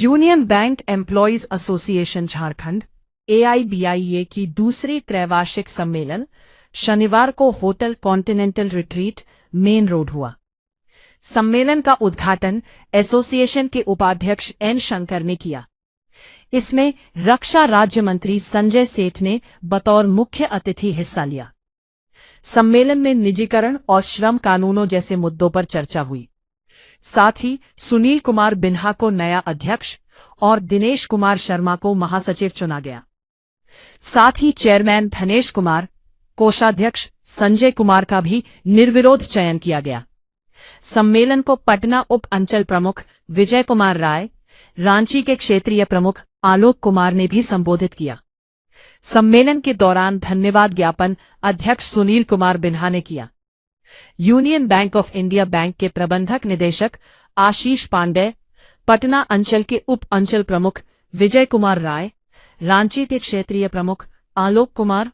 Union bank employees association Jharkhand AIBIA की दूसरी त्रैवार्षिक सम्मेलन शनिवार को hotel continental retreat main road हुआ। सम्मेलन का उद्घाटन एसोसिएशन के उपाध्यक्ष N शंकर ने किया। इसमें रक्षा राज्य मंत्री संजय सेठ ने बतौर मुख्य अतिथि हिस्सा लिया। सम्मेलन में निजीकरण और श्रम कानूनों जैसे मुद्दों पर चर्चा हुई। साथ ही सुनील कुमार बिन्हा को नया अध्यक्ष और दिनेश कुमार शर्मा को महासचिव चुना गया। साथ ही चेयरमैन धनेश कुमार, कोषाध्यक्ष संजय कुमार का भी निर्विरोध चयन किया गया। सम्मेलन को पटना उप अंचल प्रमुख विजय कुमार राय, रांची के क्षेत्रीय प्रमुख आलोक कुमार ने भी संबोधित किया। सम्मेलन के दौरान धन्यवाद ज्ञापन अध्यक्ष सुनील कुमार बिन्हा ने किया। Union bank of India bank के प्रबंधक निदेशक आशीष पांडे, पटना अंचल के उप अंचल प्रमुख विजय कुमार राय, रांची के क्षेत्रीय प्रमुख आलोक कुमार,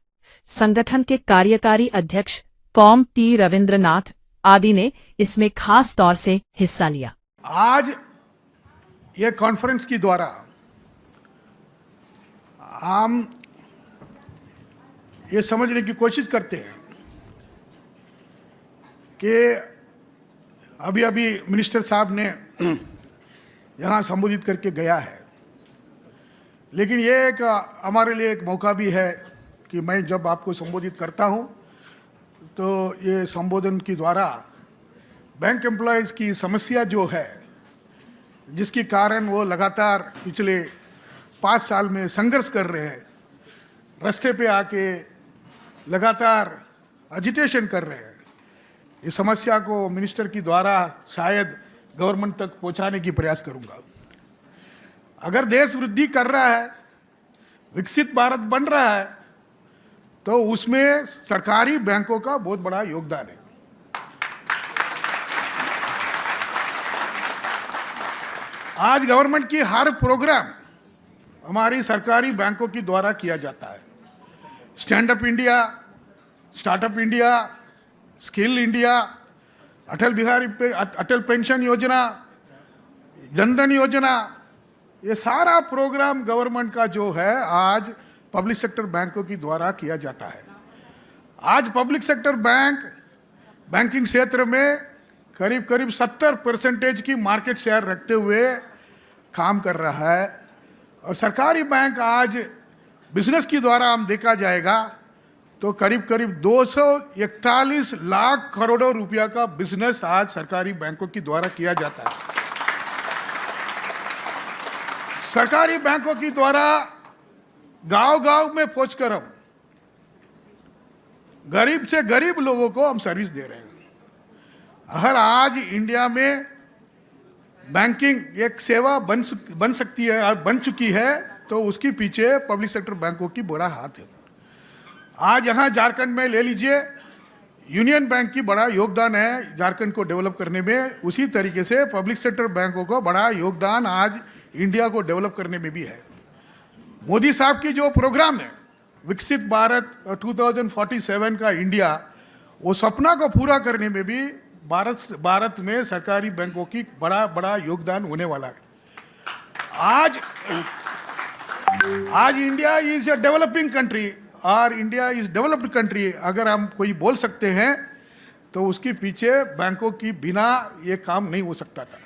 संगठन के कार्यकारी अध्यक्ष कॉम टी रविंद्रनाथ आदि ने इसमें खास तौर से हिस्सा लिया। आज ये कॉन्फ्रेंस के द्वारा हम ये समझने की कोशिश करते हैं कि अभी मिनिस्टर साहब ने यहाँ संबोधित करके गया है, लेकिन ये एक हमारे लिए एक मौका भी है कि मैं जब आपको संबोधित करता हूँ तो ये संबोधन के द्वारा बैंक एम्प्लॉयज़ की समस्या जो है, जिसके कारण वो लगातार पिछले 5 साल में संघर्ष कर रहे हैं, रास्ते पे आके लगातार एजिटेशन कर रहे हैं, इस समस्या को मिनिस्टर की द्वारा शायद गवर्नमेंट तक पहुंचाने की प्रयास करूंगा। अगर देश वृद्धि कर रहा है, विकसित भारत बन रहा है, तो उसमें सरकारी बैंकों का बहुत बड़ा योगदान है। आज गवर्नमेंट की हर प्रोग्राम हमारी सरकारी बैंकों की द्वारा किया जाता है। Stand up India, startup India, skill India, Atal pension Yojana, Jan Dhan योजना, ये सारा प्रोग्राम गवर्नमेंट का जो है आज पब्लिक सेक्टर बैंकों की द्वारा किया जाता है। आज पब्लिक सेक्टर बैंक बैंकिंग क्षेत्र में करीब 70% की मार्केट शेयर रखते हुए काम कर रहा है, और सरकारी बैंक आज बिजनेस की द्वारा हम देखा जाएगा तो करीब 241 लाख करोड़ों रुपया का बिजनेस आज सरकारी बैंकों की द्वारा किया जाता है। सरकारी बैंकों की द्वारा गांव-गांव में पहुंचकर हम गरीब से गरीब लोगों को हम सर्विस दे रहे हैं। अगर आज इंडिया में बैंकिंग एक सेवा बन सकती है और बन चुकी है, तो उसके पीछे पब्लिक सेक्टर बैंकों की बड़ा हाथ है। आज यहाँ झारखंड में ले लीजिए, यूनियन बैंक की बड़ा योगदान है झारखंड को डेवलप करने में, उसी तरीके से पब्लिक सेक्टर बैंकों को बड़ा योगदान आज इंडिया को डेवलप करने में भी है। मोदी साहब की जो प्रोग्राम है विकसित भारत 2047 का इंडिया, वो सपना को पूरा करने में भी भारत में सरकारी बैंकों की बड़ा योगदान होने वाला है। आज India is a developing country और इंडिया इज डेवलप्ड कंट्री, अगर हम कोई बोल सकते हैं तो उसके पीछे बैंकों की बिना ये काम नहीं हो सकता था।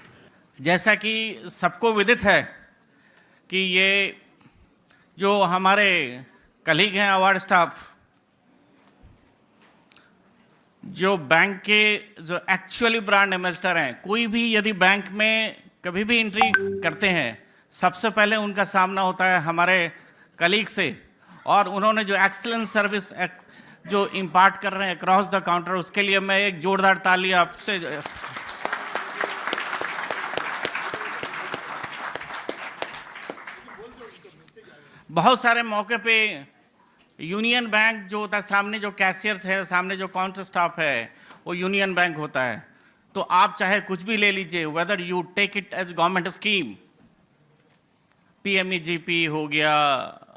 जैसा कि सबको विदित है कि ये जो हमारे कलीग हैं अवार्ड स्टाफ, जो बैंक के जो एक्चुअली ब्रांड एम्बेसडर हैं, कोई भी यदि बैंक में कभी भी एंट्री करते हैं, सबसे पहले उनका सामना होता है हमारे कलीग से, और उन्होंने जो एक्सीलेंट सर्विस जो इम्पार्ट कर रहे हैं अक्रॉस द काउंटर, उसके लिए मैं एक जोरदार ताली आपसे। बहुत सारे मौके पे यूनियन बैंक जो होता है, सामने जो कैशियर्स है, सामने जो काउंटर स्टाफ है, वो यूनियन बैंक होता है। तो आप चाहे कुछ भी ले लीजिए, whether you take it as government scheme, PMEGP हो गया,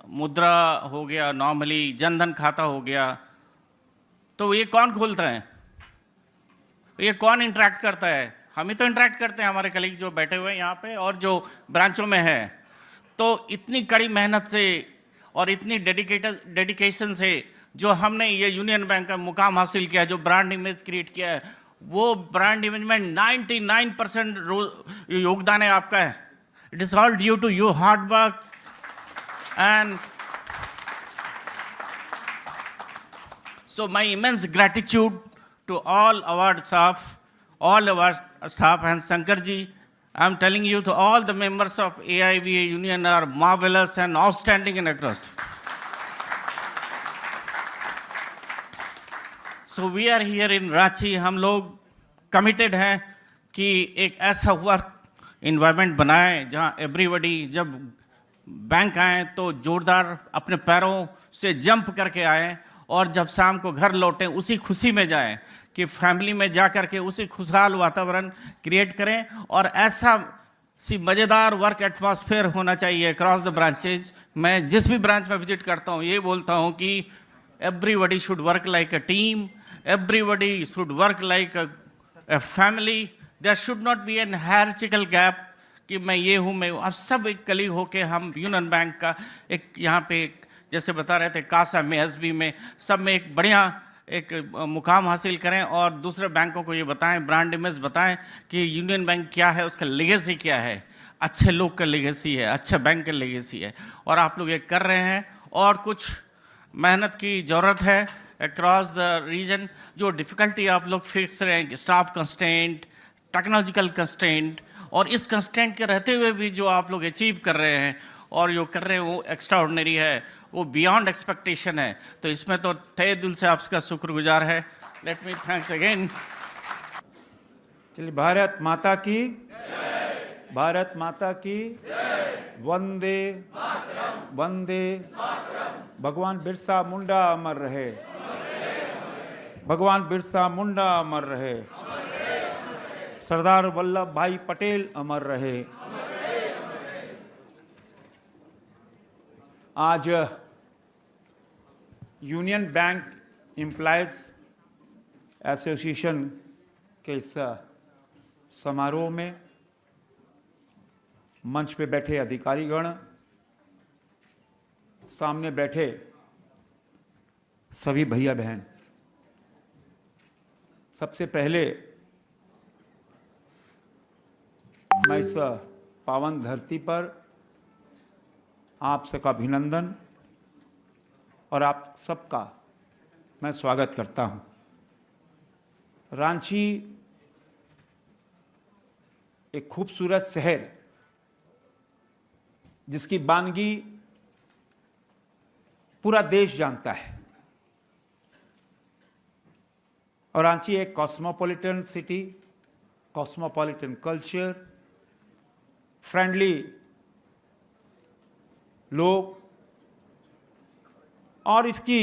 मुद्रा हो गया, नॉर्मली जनधन खाता हो गया, तो ये कौन खोलता है, ये कौन इंटरेक्ट करता है? हम ही तो इंटरेक्ट करते हैं, हमारे कलीग जो बैठे हुए हैं यहाँ पे और जो ब्रांचों में है। तो इतनी कड़ी मेहनत से और इतनी डेडिकेशन से जो हमने ये यूनियन बैंक का मुकाम हासिल किया, जो ब्रांड इमेज क्रिएट किया है, वो ब्रांड इमेज में 99% योगदान है आपका है। It is all due to your hard work and so my immense gratitude to all our staff and Shankar ji. I'm telling you, to all the members of AIBA union are marvelous and outstanding and across. So we are here in Ranchi. हम लोग committed हैं कि एक ऐसा work environment बनाएं जहां everybody जब bank आए तो जोरदार अपने पैरों से जंप करके आए और जब शाम को घर लौटें उसी खुशी में जाएं कि फैमिली में जा कर के उसी खुशहाल वातावरण क्रिएट करें। और ऐसा सी मज़ेदार वर्क एटमॉस्फेयर होना चाहिए अक्रॉस द ब्रांचेज। मैं जिस भी ब्रांच में विजिट करता हूँ ये बोलता हूँ कि everybody should work like a team, everybody should work like a family. There should not be an hierarchical gap कि मैं ये हूँ मैं हूँ। अब सब एक कलीग होके हम यूनियन बैंक का एक यहाँ पे जैसे बता रहे थे कासा में, एसबी में, सब में एक बढ़िया एक मुकाम हासिल करें और दूसरे बैंकों को ये बताएं, ब्रांड इमेज बताएं कि यूनियन बैंक क्या है, उसका लेगेसी क्या है, अच्छे लोग का लेगेसी है, अच्छे बैंक का लेगेसी है। और आप लोग ये कर रहे हैं और कुछ मेहनत की ज़रूरत है अक्रॉस द रीजन। जो डिफ़िकल्टी आप लोग फेस रहे हैं, स्टाफ कंस्टेंट, टेक्नोलॉजिकल कंस्टेंट, और इस कंस्टेंट के रहते हुए भी जो आप लोग अचीव कर रहे हैं और जो कर रहे हैं वो एक्स्ट्रा ऑर्डिनरी है, वो बियॉन्ड एक्सपेक्टेशन है। तो इसमें तो तहे दिल से आपका शुक्रगुजार है। Let me thanks again. चलिए, भारत माता की भारत माता की वंदे वंदे। भगवान बिरसा मुंडा अमर रहे, भगवान बिरसा मुंडा अमर रहे, सरदार वल्लभ भाई पटेल अमर रहे। आज यूनियन बैंक एम्प्लॉयज़ एसोसिएशन के इस समारोह में मंच पे बैठे अधिकारीगण, सामने बैठे सभी भैया बहन, सबसे पहले मैं इस पावन धरती पर आप सबका अभिनंदन और आप सबका मैं स्वागत करता हूं। रांची एक खूबसूरत शहर जिसकी वानगी पूरा देश जानता है, और रांची एक cosmopolitan city, cosmopolitan culture, friendly लोग, और इसकी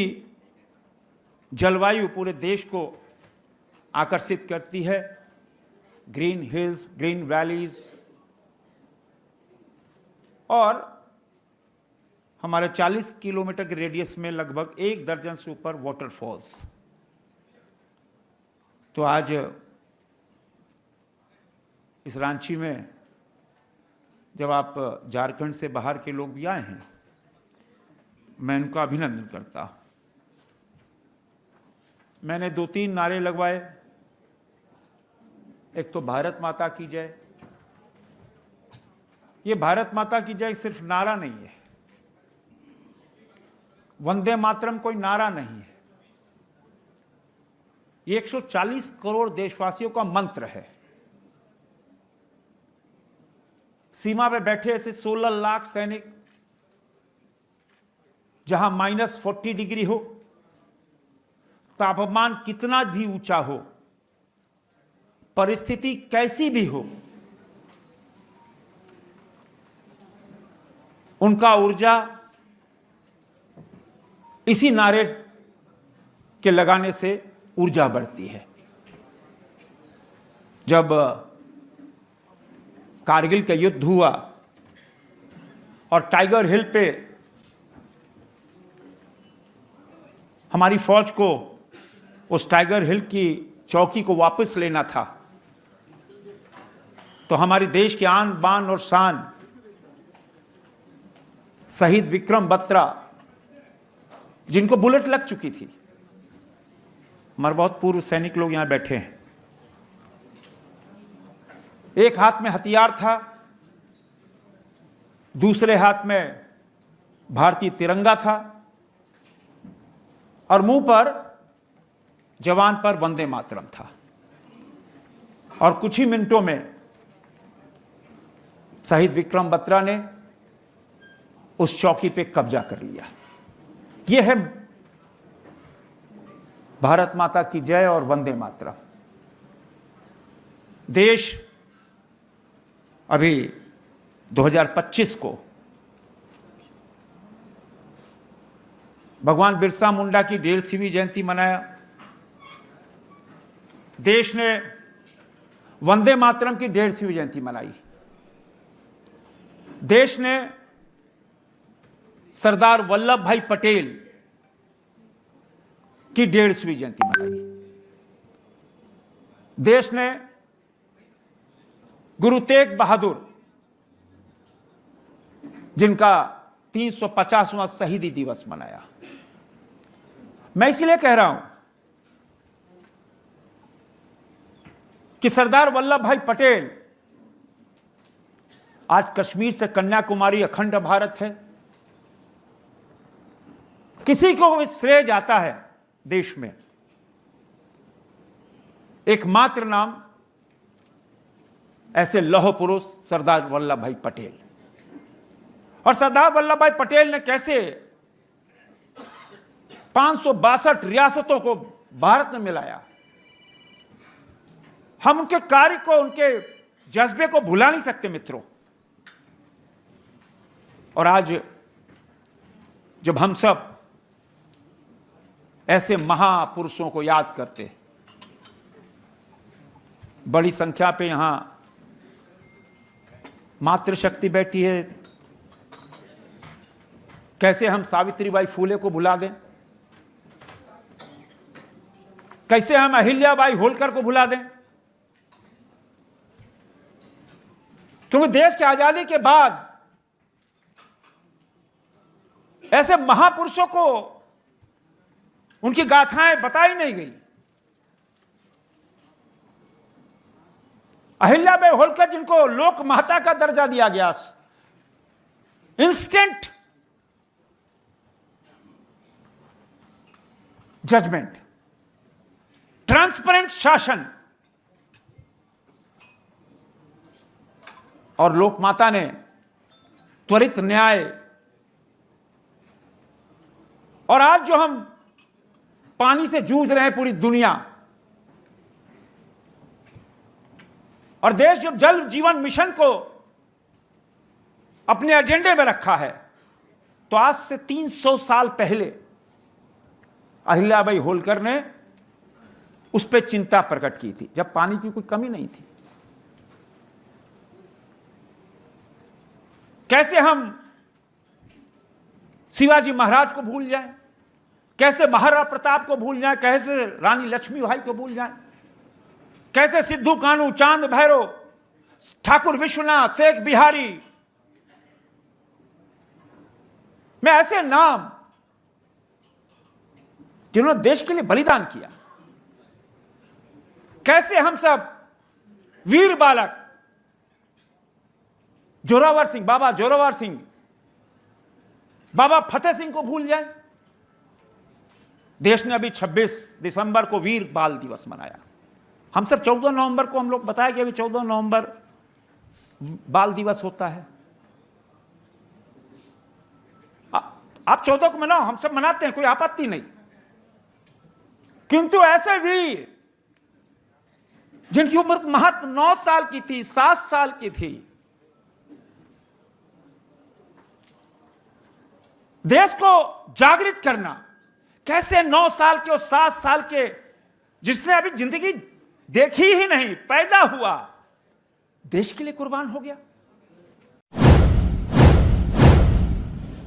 जलवायु पूरे देश को आकर्षित करती है। ग्रीन हिल्स, ग्रीन वैलीज, और हमारे 40 किलोमीटर के रेडियस में लगभग 1 दर्जन से ऊपर वाटरफॉल्स। तो आज इस रांची में जब आप झारखंड से बाहर के लोग भी आए हैं, मैं उनका अभिनंदन करता हूं। मैंने 2-3 नारे लगवाए। एक तो भारत माता की जय। ये भारत माता की जय सिर्फ नारा नहीं है, वंदे मातरम कोई नारा नहीं है, ये 140 करोड़ देशवासियों का मंत्र है। सीमा पे बैठे ऐसे 16 लाख सैनिक, जहां -40 डिग्री हो, तापमान कितना भी ऊंचा हो, परिस्थिति कैसी भी हो, उनका ऊर्जा इसी नारे के लगाने से ऊर्जा बढ़ती है। जब कारगिल का युद्ध हुआ और टाइगर हिल पे हमारी फौज को उस टाइगर हिल की चौकी को वापस लेना था, तो हमारी देश की आन बान और शान शहीद विक्रम बत्रा, जिनको बुलेट लग चुकी थी, हमारे बहुत पूर्व सैनिक लोग यहां बैठे हैं, एक हाथ में हथियार था, दूसरे हाथ में भारतीय तिरंगा था और मुंह पर जवान पर वंदे मातरम था। और कुछ ही मिनटों में शहीद विक्रम बत्रा ने उस चौकी पे कब्जा कर लिया। यह है भारत माता की जय और वंदे मातरम। देश अभी 2025 को भगवान बिरसा मुंडा की 150वीं जयंती मनाया। देश ने वंदे मातरम की 150वीं जयंती मनाई। देश ने सरदार वल्लभ भाई पटेल की 150वीं जयंती मनाई। देश ने गुरु तेग बहादुर, जिनका 350वां शहीदी दिवस मनाया। मैं इसलिए कह रहा हूं कि सरदार वल्लभ भाई पटेल, आज कश्मीर से कन्याकुमारी अखंड भारत है। किसी को भी श्रेय जाता है देश में, एकमात्र नाम ऐसे लौह पुरुष सरदार वल्लभ भाई पटेल। और सरदार वल्लभ भाई पटेल ने कैसे 562 रियासतों को भारत में मिलाया। हम उनके कार्य को, उनके जज्बे को भुला नहीं सकते मित्रों। और आज जब हम सब ऐसे महापुरुषों को याद करते, बड़ी संख्या पे यहां मातृशक्ति बैठी है, कैसे हम सावित्रीबाई फूले को भुला दें, कैसे हम अहिल्याबाई होलकर को भुला दें। क्योंकि देश की आजादी के बाद ऐसे महापुरुषों को उनकी गाथाएं बताई नहीं गई। अहिल्याबाई होलकर, जिनको लोक माता का दर्जा दिया गया, इंस्टेंट जजमेंट, ट्रांसपेरेंट शासन, और लोक माता ने त्वरित न्याय। और आज जो हम पानी से जूझ रहे हैं पूरी दुनिया, और देश जब जल जीवन मिशन को अपने एजेंडे में रखा है, तो आज से 300 साल पहले अहिल्याबाई होलकर ने उस पर चिंता प्रकट की थी, जब पानी की कोई कमी नहीं थी। कैसे हम शिवाजी महाराज को भूल जाएं, कैसे महाराणा प्रताप को भूल जाएं, कैसे रानी लक्ष्मीबाई को भूल जाएं, कैसे सिद्धू कानू, चांद भैरव, ठाकुर विश्वनाथ, शेख बिहारी, में ऐसे नाम जिन्होंने देश के लिए बलिदान किया। कैसे हम सब वीर बालक जोरावर सिंह, बाबा जोरावर सिंह, बाबा फतेह सिंह को भूल जाए। देश ने अभी 26 दिसंबर को वीर बाल दिवस मनाया। हम सब 14 नवंबर को, हम लोग बताया कि अभी 14 नवंबर बाल दिवस होता है। आप 14 को मनाओ, हम सब मनाते हैं, कोई आपत्ति नहीं। किंतु ऐसे वीर जिनकी उम्र महत्व 9 साल की थी, 7 साल की थी, देश को जागृत करना, कैसे 9 साल के और 7 साल के, जिसने अभी जिंदगी देखी ही नहीं, पैदा हुआ, देश के लिए कुर्बान हो गया।